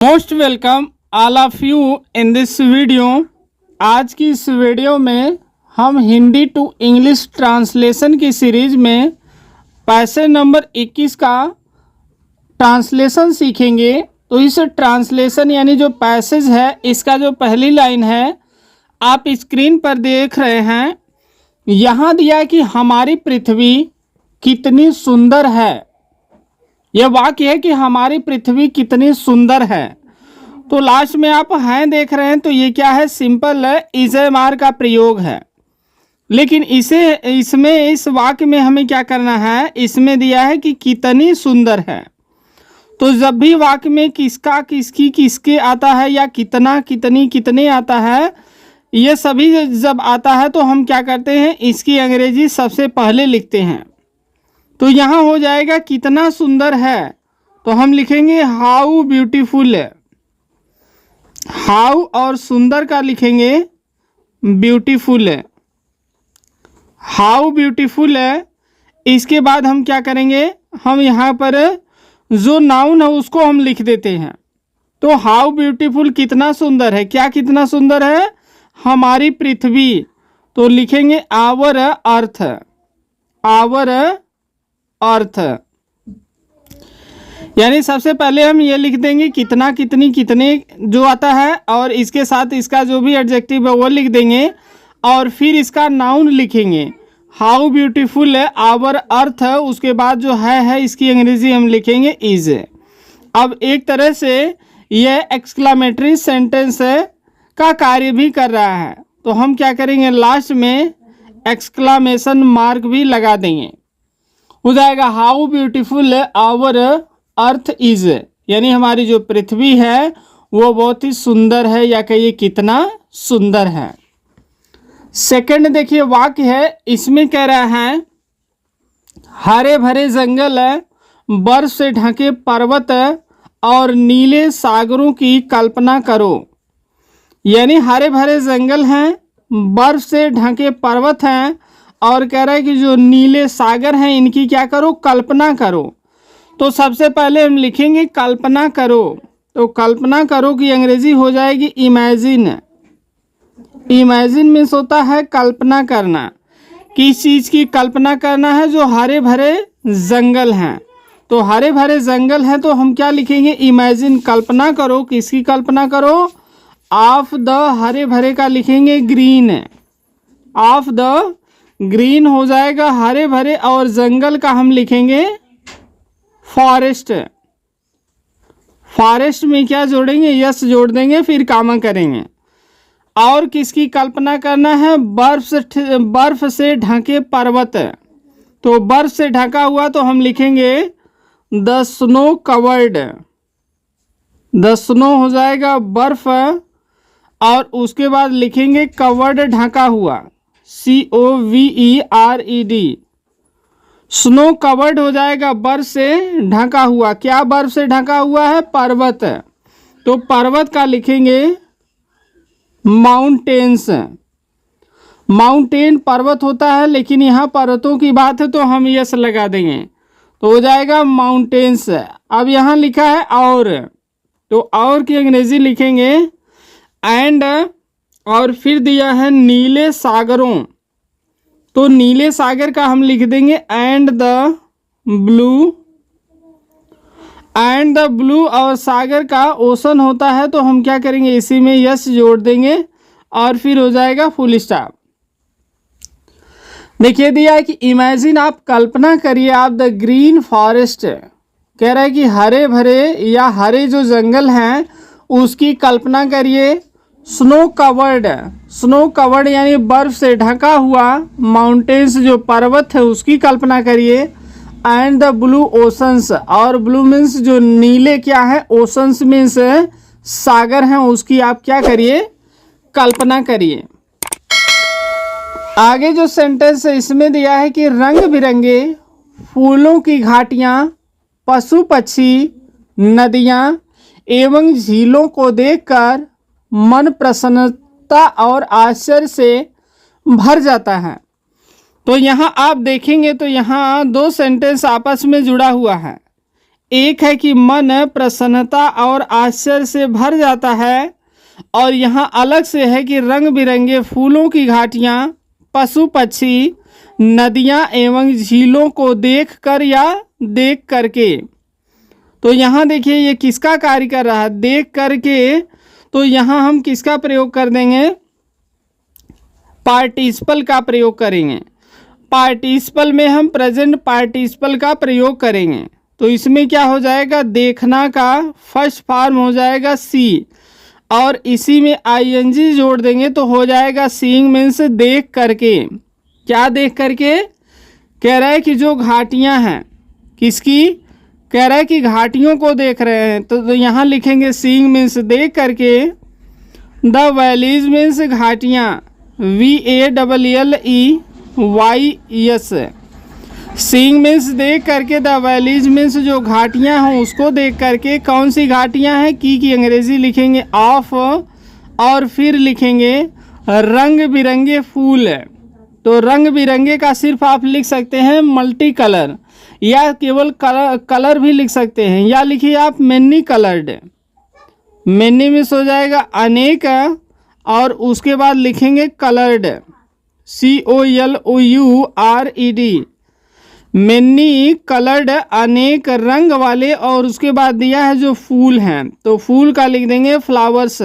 Most welcome all of you in this video. आज की इस वीडियो में हम हिंदी टू इंग्लिश ट्रांसलेशन की सीरीज में पैसेज नंबर 21 का ट्रांसलेशन सीखेंगे। तो इस ट्रांसलेशन यानी जो पैसेज है इसका जो पहली लाइन है आप स्क्रीन पर देख रहे हैं। यहाँ दिया कि हमारी पृथ्वी कितनी सुंदर है। यह वाक्य है कि हमारी पृथ्वी कितनी सुंदर है। तो लास्ट में आप हैं देख रहे हैं, तो ये क्या है, सिंपल इज ए मार का प्रयोग है। लेकिन इस वाक्य में हमें क्या करना है, इसमें दिया है कि कितनी सुंदर है। तो जब भी वाक्य में किसका, किसकी, किसके आता है या कितना, कितनी, कितने आता है, ये सभी जब आता है तो हम क्या करते हैं, इसकी अंग्रेजी सबसे पहले लिखते हैं। तो यहाँ हो जाएगा कितना सुंदर है, तो हम लिखेंगे हाउ ब्यूटीफुल। हाउ और सुंदर का लिखेंगे ब्यूटीफुल। हाउ ब्यूटीफुल है। इसके बाद हम क्या करेंगे, हम यहाँ पर जो नाउन है उसको हम लिख देते हैं। तो हाउ ब्यूटीफुल कितना सुंदर है, क्या कितना सुंदर है, हमारी पृथ्वी। तो लिखेंगे आवर अर्थ। आवर अर्थ यानी सबसे पहले हम ये लिख देंगे कितना, कितनी, कितने जो आता है और इसके साथ इसका जो भी एडजेक्टिव है वो लिख देंगे और फिर इसका नाउन लिखेंगे हाउ ब्यूटीफुल आवर अर्थ। उसके बाद जो है इसकी अंग्रेजी हम लिखेंगे इज। अब एक तरह से यह एक्सक्लामेटरी सेंटेंस का कार्य भी कर रहा है। तो हम क्या करेंगे, लास्ट में एक्सक्लामेशन मार्क भी लगा देंगे। हो जाएगा how beautiful our earth is, यानी हमारी जो पृथ्वी है वो बहुत ही सुंदर है, या कहिए कितना सुंदर है। सेकंड देखिए वाक्य है, इसमें कह रहा है हरे भरे जंगल, बर्फ से ढके पर्वत और नीले सागरों की कल्पना करो। यानी हरे भरे जंगल हैं, बर्फ से ढके पर्वत हैं और कह रहा है कि जो नीले सागर हैं इनकी क्या करो, कल्पना करो। तो सबसे पहले हम लिखेंगे कल्पना करो। तो कल्पना करो की अंग्रेजी हो जाएगी इमेजिन। इमेजिन मीन्स होता है कल्पना करना। किस चीज़ की कल्पना करना है, जो हरे भरे जंगल हैं। तो हरे भरे जंगल हैं तो हम क्या लिखेंगे, इमेजिन। कल्पना करो, किसकी कल्पना करो, ऑफ द, हरे भरे का लिखेंगे ग्रीन। ऑफ द ग्रीन हो जाएगा हरे भरे, और जंगल का हम लिखेंगे फॉरेस्ट। फॉरेस्ट में क्या जोड़ेंगे, यस जोड़ देंगे, फिर कामा करेंगे। और किसकी कल्पना करना है, बर्फ से ढके पर्वत। तो बर्फ से ढका हुआ तो हम लिखेंगे the snow covered. The snow हो जाएगा बर्फ, और उसके बाद लिखेंगे कवर्ड, ढका हुआ, COVERED। स्नो कवर्ड हो जाएगा बर्फ से ढका हुआ। क्या बर्फ से ढका हुआ है, पर्वत। तो पर्वत का लिखेंगे माउंटेन्स। माउंटेन पर्वत होता है, लेकिन यहाँ पर्वतों की बात है तो हम यस लगा देंगे, तो हो जाएगा माउंटेन्स। अब यहाँ लिखा है और, तो और की अंग्रेजी लिखेंगे एंड, और फिर दिया है नीले सागरों। तो नीले सागर का हम लिख देंगे and the blue. And the blue, और सागर का ओशन होता है तो हम क्या करेंगे, इसी में यस जोड़ देंगे और फिर हो जाएगा फुल स्टॉप। देखिए दिया है कि इमेजिन, आप कल्पना करिए, आप द ग्रीन फॉरेस्ट, कह रहा है कि हरे भरे या हरे जो जंगल हैं उसकी कल्पना करिए। स्नो कवर्ड, स्नो कवर्ड यानी बर्फ से ढका हुआ, माउंटेन्स जो पर्वत है उसकी कल्पना करिए। एंड द ब्लू ओशंस, और ब्लू मीन्स जो नीले क्या है, ओशंस मीन्स सागर हैं, उसकी आप क्या करिए, कल्पना करिए। आगे जो सेंटेंस है इसमें दिया है कि रंग बिरंगे फूलों की घाटियाँ, पशु पक्षी, नदियाँ एवं झीलों को देखकर मन प्रसन्नता और आश्चर्य से भर जाता है। तो यहाँ आप देखेंगे तो यहाँ दो सेंटेंस आपस में जुड़ा हुआ है। एक है कि मन प्रसन्नता और आश्चर्य से भर जाता है, और यहाँ अलग से है कि रंग बिरंगे फूलों की घाटियाँ, पशु पक्षी, नदियाँ एवं झीलों को देख कर या देख करके। तो यहाँ देखिए ये किसका कार्य कर रहा है, देख करके। तो यहाँ हम किसका प्रयोग कर देंगे, पार्टिसिपल का प्रयोग करेंगे। पार्टिसिपल में हम प्रेजेंट पार्टिसिपल का प्रयोग करेंगे। तो इसमें क्या हो जाएगा, देखना का फर्स्ट फॉर्म हो जाएगा सी, और इसी में आईएनजी जोड़ देंगे तो हो जाएगा सीइंग मीन्स देख करके। क्या देख करके, कह रहा है कि जो घाटियां हैं, किसकी, कह रहा है कि घाटियों को देख रहे हैं। तो यहाँ लिखेंगे सीइंग मीन्स देख करके, द वैलीज मीन्स घाटियाँ, VALLEYS। सीइंग मीन्स देख करके, द वैलीज मीन्स जो घाटियाँ हैं उसको देख करके। कौन सी घाटियाँ हैं, की अंग्रेजी लिखेंगे ऑफ, और फिर लिखेंगे रंग बिरंगे फूल। तो रंग बिरंगे का सिर्फ आप लिख सकते हैं मल्टी कलर, या केवल कलर भी लिख सकते हैं, या लिखिए आप मैनी कलर्ड। मैनी मीन्स हो जाएगा अनेक, और उसके बाद लिखेंगे कलर्ड, COLOURED। मैनी कलर्ड अनेक रंग वाले, और उसके बाद दिया है जो फूल हैं, तो फूल का लिख देंगे फ्लावर्स।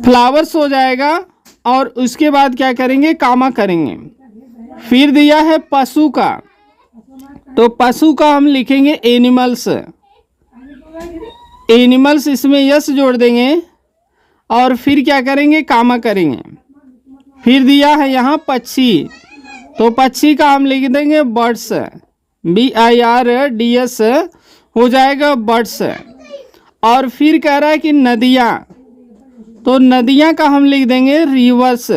फ्लावर्स हो जाएगा, और उसके बाद क्या करेंगे, कामा करेंगे। फिर दिया है पशु का, तो पशु का हम लिखेंगे एनिमल्स। एनिमल्स इसमें यस जोड़ देंगे, और फिर क्या करेंगे, कामा करेंगे। फिर दिया है यहाँ पक्षी, तो पक्षी का हम लिख देंगे बर्ड्स, BIRDS हो जाएगा बर्ड्स। और फिर कह रहा है कि नदियाँ, तो नदियाँ का हम लिख देंगे रिवर्स।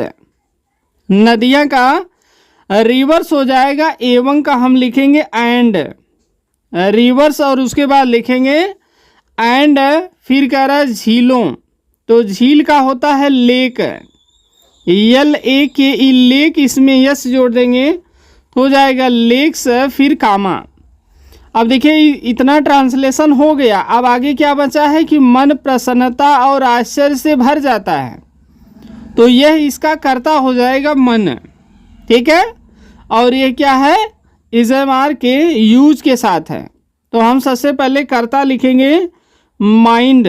नदियाँ का रिवर्स हो जाएगा, एवं का हम लिखेंगे एंड, रिवर्स, और उसके बाद लिखेंगे एंड। फिर कह रहा है झीलों, तो झील का होता है लेक, LAKE लेक, इसमें यस जोड़ देंगे तो हो जाएगा लेक्स, फिर कामा। अब देखिए इतना ट्रांसलेशन हो गया। अब आगे क्या बचा है कि मन प्रसन्नता और आश्चर्य से भर जाता है, तो यह इसका कर्ता हो जाएगा मन, ठीक है। और ये क्या है, इजमार के यूज के साथ है। तो हम सबसे पहले कर्ता लिखेंगे माइंड,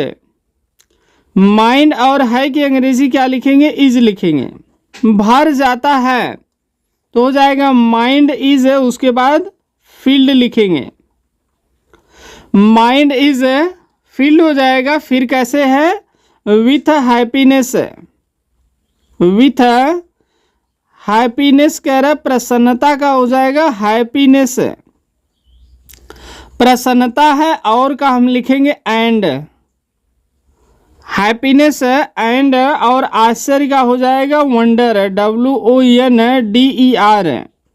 माइंड, और है कि अंग्रेजी क्या लिखेंगे, इज लिखेंगे। भर जाता है तो हो जाएगा माइंड इज, उसके बाद फील्ड लिखेंगे, माइंड इज फील्ड हो जाएगा। फिर कैसे है, विथ हैप्पीनेस, विथ हैप्पीनेस कह रहा है, प्रसन्नता का हो जाएगा हैप्पीनेस, प्रसन्नता है, और का हम लिखेंगे एंड, हैप्पीनेस एंड, और आश्चर्य का हो जाएगा वंडर, WONDER।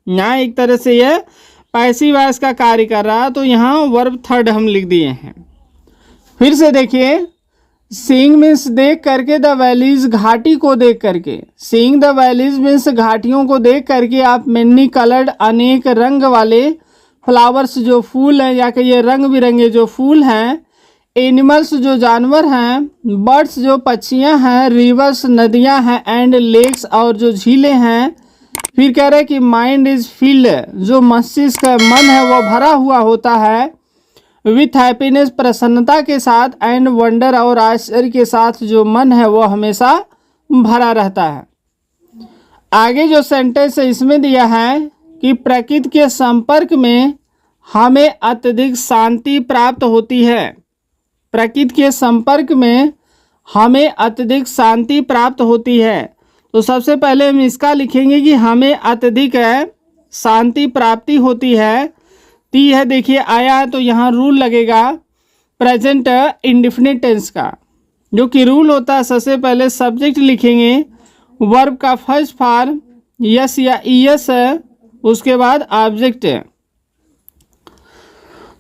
यहाँ एक तरह से ये पैसिव वॉइस का कार्य कर रहा है, तो यहाँ वर्ब थर्ड हम लिख दिए हैं। फिर से देखिए, सीइंग मीन्स देख करके, द वैलीज घाटी को देख करके। सीइंग द वैलीज मीन्स घाटियों को देख करके आप मैनी कलर्ड अनेक रंग वाले फ्लावर्स जो फूल हैं, या कि ये रंग बिरंगे जो फूल हैं, एनिमल्स जो जानवर हैं, बर्ड्स जो पक्षियां हैं, रिवर्स नदियां हैं, एंड लेक्स और जो झीलें हैं। फिर कह रहे हैं कि माइंड इज फील्ड, जो मस्तिष्क का मन है वो भरा हुआ होता है, विथ हैप्पीनेस प्रसन्नता के साथ, एंड वंडर और आश्चर्य के साथ जो मन है वो हमेशा भरा रहता है। आगे जो सेंटेंस है इसमें दिया है कि प्रकृति के संपर्क में हमें अत्यधिक शांति प्राप्त होती है। प्रकृति के संपर्क में हमें अत्यधिक शांति प्राप्त होती है। तो सबसे पहले हम इसका लिखेंगे कि हमें अत्यधिक शांति प्राप्ति होती है। ती है देखिए आया है, तो यहाँ रूल लगेगा प्रेजेंट इंडेफिनिट टेंस का, जो कि रूल होता है सबसे पहले सब्जेक्ट लिखेंगे, वर्ब का फर्स्ट फॉर्म यस या ईएस है, उसके बाद ऑब्जेक्ट।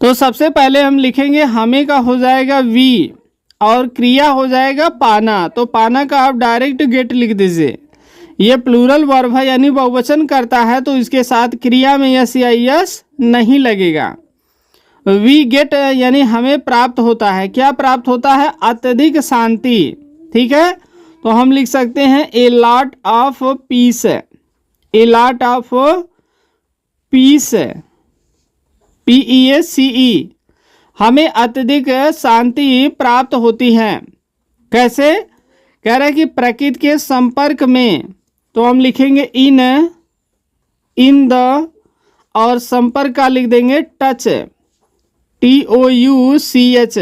तो सबसे पहले हम लिखेंगे हमें का हो जाएगा वी, और क्रिया हो जाएगा पाना। तो पाना का आप डायरेक्ट गेट लिख दीजिए, ये प्लूरल वर्ब है यानी बहुवचन करता है, तो इसके साथ क्रिया में यस या यस नहीं लगेगा। वी गेट यानी हमें प्राप्त होता है। क्या प्राप्त होता है? अत्यधिक शांति। ठीक है, तो हम लिख सकते हैं a lot of peace. A lot of peace, PEACE, हमें अत्यधिक शांति प्राप्त होती है। कैसे? कह रहा है कि प्रकृति के संपर्क में, तो हम लिखेंगे इन द, और संपर्क का लिख देंगे touch, TOUCH,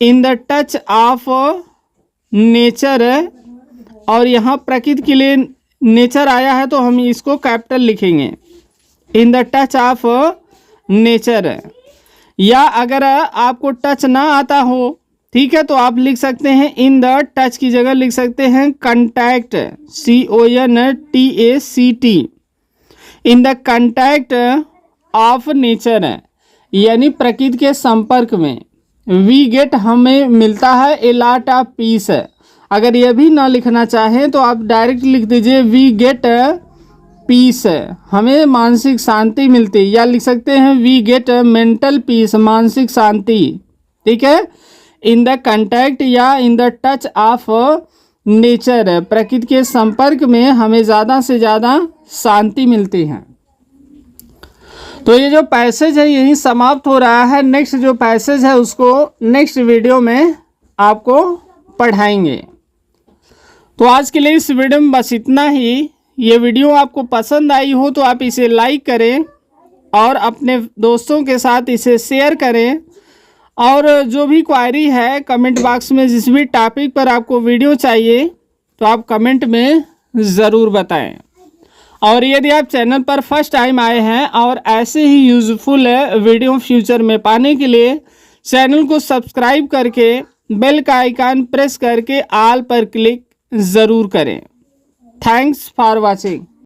in the touch of nature. और यहाँ प्रकृति के लिए नेचर आया है तो हम इसको कैपिटल लिखेंगे, in the touch of nature. या अगर आपको टच ना आता हो, ठीक है, तो आप लिख सकते हैं इन द टच की जगह लिख सकते हैं contact, CONTACT, in the contact of nature, यानी प्रकृति के संपर्क में। वी गेट हमें मिलता है ए लॉट ऑफ पीस। अगर ये भी ना लिखना चाहें तो आप डायरेक्ट लिख दीजिए वी गेट पीस, हमें मानसिक शांति मिलती है। या लिख सकते हैं वी गेट मेंटल पीस, मानसिक शांति। ठीक है, इन द कंटैक्ट या in the touch of nature, प्रकृति के संपर्क में हमें ज़्यादा से ज़्यादा शांति मिलती है। तो ये जो पैसेज है यही समाप्त हो रहा है। नेक्स्ट जो पैसेज है उसको नेक्स्ट वीडियो में आपको पढ़ाएंगे। तो आज के लिए इस वीडियो में बस इतना ही। ये वीडियो आपको पसंद आई हो तो आप इसे लाइक करें और अपने दोस्तों के साथ इसे शेयर करें। और जो भी क्वायरी है कमेंट बॉक्स में, जिस भी टॉपिक पर आपको वीडियो चाहिए तो आप कमेंट में ज़रूर बताएं। और यदि आप चैनल पर फर्स्ट टाइम आए हैं और ऐसे ही यूज़फुल वीडियो फ्यूचर में पाने के लिए चैनल को सब्सक्राइब करके बेल का आइकन प्रेस करके ऑल पर क्लिक ज़रूर करें। Thanks for watching.